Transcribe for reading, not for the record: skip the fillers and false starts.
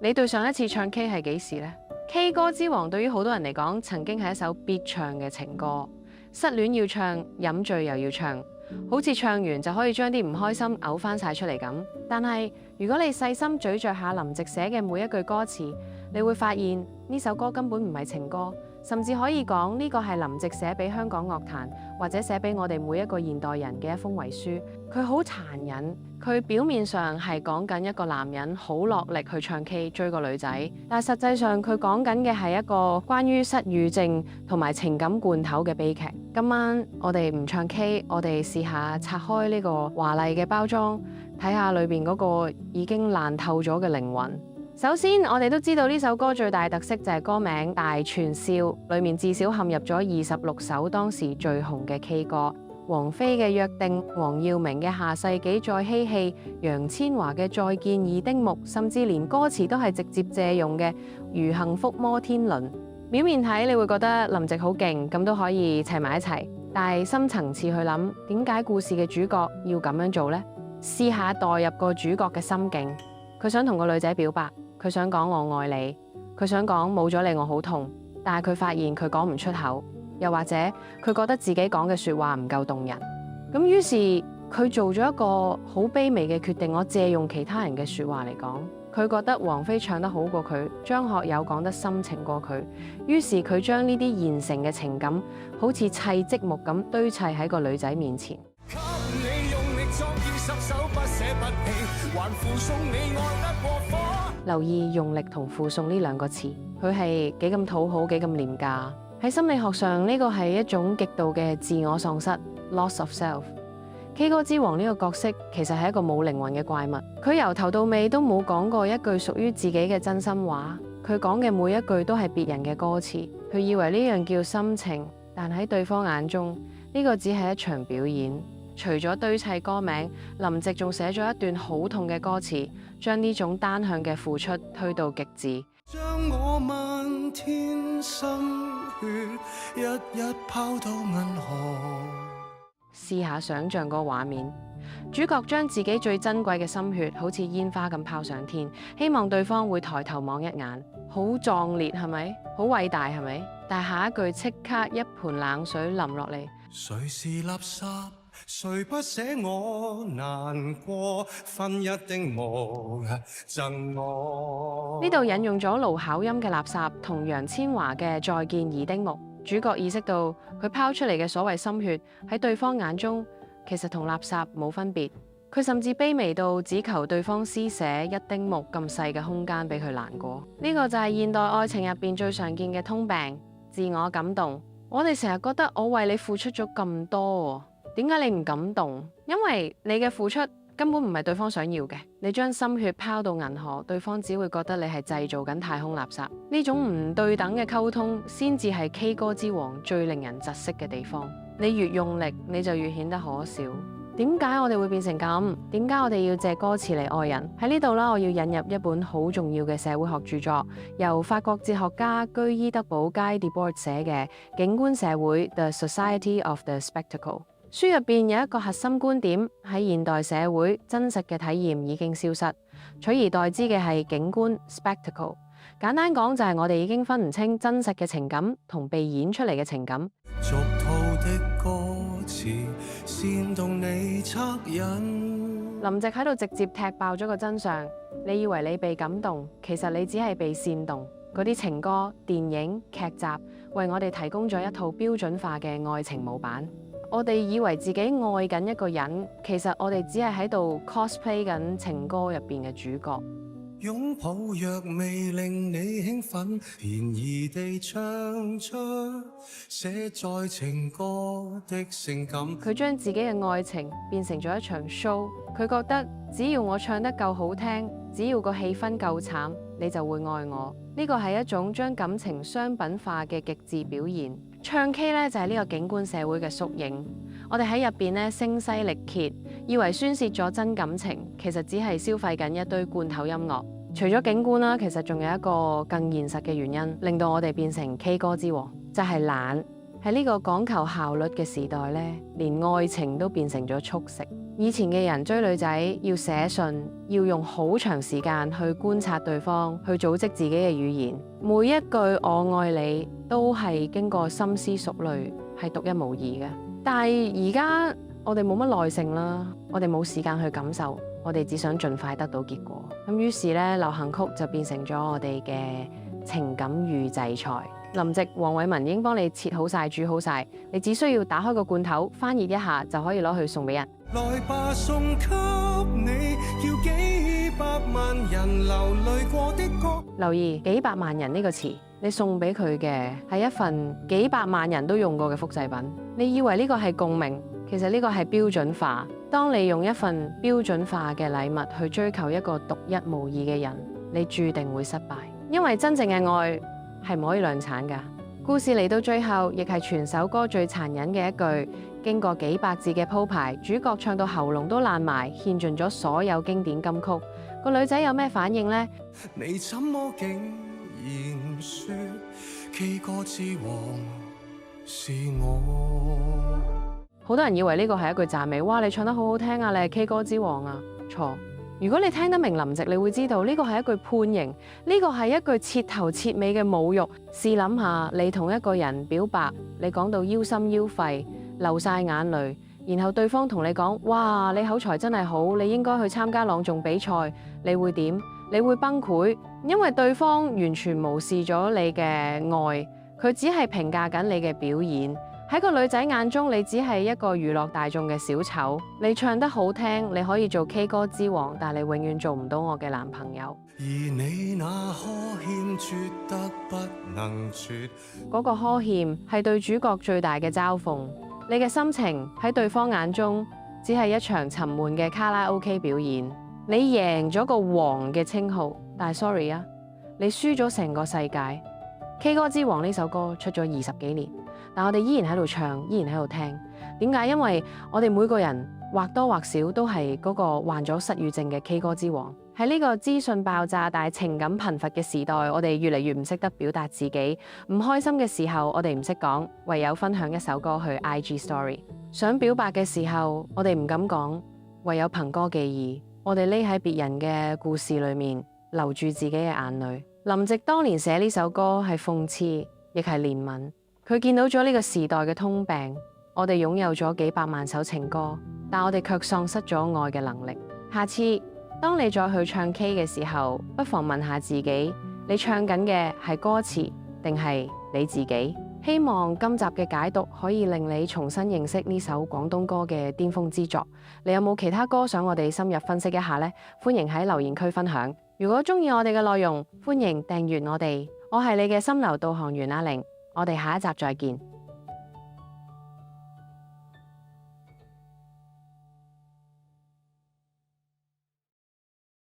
你對上一次唱 K 係幾時呢？ K 歌之王對於好多人嚟講，曾經係一首必唱嘅情歌。失戀要唱，飲醉又要唱，好似唱完就可以將啲唔開心嘔翻晒出嚟咁。但係如果你細心咀嚼下林夕寫嘅每一句歌詞，你會發現呢首歌根本唔係情歌，甚至可以講呢個係林夕寫俾香港樂壇或者寫俾我哋每一個現代人嘅一封遺書。佢好殘忍，佢表面上係講緊一個男人好落力去唱 K 追個女仔，但係實際上佢講緊嘅係一個關於失語症同埋情感罐頭嘅悲劇。今晚我哋唔唱 K， 我哋試下拆開呢個華麗嘅包裝，睇下裏邊嗰個已經爛透咗嘅靈魂。首先，我哋都知道呢首歌最大特色就係歌名《大串燒》，裏面至少陷入咗26首當時最紅嘅 K 歌。王菲嘅《約定》，黃耀明嘅《下世紀再嬉戲》，楊千嬅嘅《再見二丁目》，甚至連歌詞都係直接借用嘅《如幸福摩天輪》。表面睇你會覺得林夕好勁，咁都可以齊埋一齊，但係深層次去諗，點解故事嘅主角要咁樣做呢？試下代入個主角嘅心境，佢想同個女仔表白，佢想講我愛你，佢想講冇咗你我好痛，但係佢發現佢講唔出口，又或者佢覺得自己講嘅說話唔夠動人，咁於是佢做咗一個好卑微嘅決定，我借用其他人嘅說話嚟講。佢覺得王菲唱得好過佢，張學友講得深情過佢，於是佢將呢啲現成嘅情感，好似砌積木咁堆砌喺個女仔面前。留意用力同附送呢兩個詞，佢係幾咁討好，幾咁廉價。喺心理學上，呢個係一種極度嘅自我喪失 （loss of self）。K 歌之王呢個角色其實係一個冇靈魂嘅怪物，佢由頭到尾都冇講過一句屬於自己嘅真心話，佢講嘅每一句都係別人嘅歌詞，佢以為呢樣叫心情，但喺對方眼中呢個只係一場表演。除咗堆砌歌名，林夕仲寫咗一段好痛嘅歌詞，將呢種單向嘅付出推到極致。將我漫天心血一一拋到銀河。試下想像個畫面，主角將自己最珍貴嘅心血，好似煙花咁拋上天，希望對方會抬頭望一眼，好壯烈係咪？好偉大係咪？但下一句即刻一盆冷水淋落嚟。誰是垃圾？誰不捨我難過？分一丁目贈我。呢度引用咗盧巧音嘅垃圾同楊千嬅嘅再見二丁目。主角意識到佢拋出嚟嘅所謂心血喺對方眼中其實同垃圾冇分別，佢甚至卑微到只求對方施捨一丁目咁細嘅空間俾佢難過。呢個就係現代愛情入邊最常見嘅通病，自我感動。我哋成日覺得我為你付出咗咁多，點解你唔感動？因為你嘅付出根本唔係對方想要嘅，你將心血拋到銀河，對方只會覺得你係製造緊太空垃圾。呢種唔對等嘅溝通，先至係 K 歌之王最令人窒息嘅地方。你越用力，你就越顯得可笑。點解我哋會變成咁？點解我哋要借歌詞嚟愛人？喺呢度啦，我要引入一本好重要嘅社會學著作，由法國哲學家居伊德堡 Guy Debord 寫嘅《景觀社會 The Society of the Spectacle》。書入邊有一個核心觀點，喺現代社會真實嘅體驗已經消失，取而代之嘅係景觀 spectacle。簡單講就係我哋已經分唔清真實嘅情感同被演出嚟嘅情感。俗套的歌詞煽動你惻隱。林夕喺度直接踢爆咗個真相，你以為你被感動，其實你只係被煽動。嗰啲情歌、電影、劇集為我哋提供咗一套標準化嘅愛情模板。我哋以為自己愛緊一個人，其實我哋只係喺度 cosplay 緊情歌入邊嘅主角。擁抱若未令你興奮，便宜地唱出寫在情歌的性感。佢將自己嘅愛情變成咗一場 show， 佢覺得只要我唱得夠好聽，只要個氣氛夠慘，你就會愛我。呢個係一種將感情商品化嘅極致表現。唱 K 咧就係呢個景觀社會嘅縮影，我哋喺入邊咧聲嘶力竭，以為宣泄咗真感情，其實只係消費緊一堆罐頭音樂。除咗景觀啦，其實仲有一個更現實嘅原因，令到我哋變成 K 歌之王，就係懶。喺呢個講求效率嘅時代咧，連愛情都變成咗速食。以前嘅人追女仔要寫信，要用好長時間去觀察對方，去組織自己嘅語言，每一句我愛你都係經過深思熟慮，係獨一無二嘅。但係而家我哋冇乜耐性啦，我哋冇時間去感受，我哋只想盡快得到結果。咁於是咧，流行曲就變成咗我哋嘅情感預製菜。林夕、黃偉文已經幫你切好晒、煮好晒，你只需要打開個罐頭，翻熱一下就可以攞去送俾人。來吧，送給你，叫幾百萬人流淚過的歌。留意幾百萬人呢個詞，你送俾佢嘅係一份幾百萬人都用過嘅複製品。你以為呢個係共鳴，其實呢個係標準化。當你用一份標準化嘅禮物去追求一個獨一無二嘅人，你注定會失敗，因為真正嘅愛係唔可以量產㗎。故事嚟到最後，亦係全首歌最殘忍嘅一句。經過幾百字嘅鋪排，主角唱到喉嚨都爛埋，獻盡咗所有經典金曲。個女仔有咩反應呢？你怎麼竟然說 K 歌之王是我？好多人以為呢個係一句讚美，哇！你唱得好好聽啊，你係 K 歌之王啊。錯。如果你聽得明林夕，你會知道呢個係一句判刑，呢個係一句徹頭徹尾嘅侮辱。試諗下，你同一個人表白，你講到腰心腰肺，流晒眼淚，然後對方同你講：哇，你口才真係好，你應該去參加朗誦比賽。你會點？你會崩潰，因為對方完全無視咗你嘅愛，佢只係評價緊你嘅表演。喺個女仔眼中，你只係一個娛樂大眾嘅小丑。你唱得好聽，你可以做 K 歌之王，但你永遠做唔到我嘅男朋友。而你那呵欠絕得不能絕，嗰個呵欠係對主角最大嘅嘲諷。你嘅心情喺對方眼中只係一場沉悶嘅卡拉 OK 表演。你贏咗個王嘅稱號，但係 sorry 啊，你輸咗成個世界。K 歌之王呢首歌出咗20幾年，但我哋依然喺度唱，依然喺度聽。點解？因為我哋每個人或多或少都係嗰個患咗失語症嘅 K 歌之王。喺呢個資訊爆炸但係情感貧乏嘅時代，我哋越嚟越唔識得表達自己。唔開心嘅時候，我哋唔識講，唯有分享一首歌去 IG Story。想表白嘅時候，我哋唔敢講，唯有憑歌寄意。我哋匿喺別人嘅故事裏面，留住自己嘅眼淚。林夕當年寫呢首歌係諷刺，亦係憐憫。佢見到咗呢個時代嘅通病，我哋擁有咗幾百萬首情歌，但我哋卻喪失咗愛嘅能力。下次當你再去唱 K 嘅時候，不妨問下自己，你唱緊嘅係歌詞定係你自己？希望今集嘅解讀可以令你重新認識呢首廣東歌嘅巔峰之作。你有冇其他歌想我哋深入分析一下呢？歡迎喺留言區分享。如果中意我哋嘅內容，歡迎訂閱我哋。我係你嘅心流導航員阿玲，我哋下一集再見。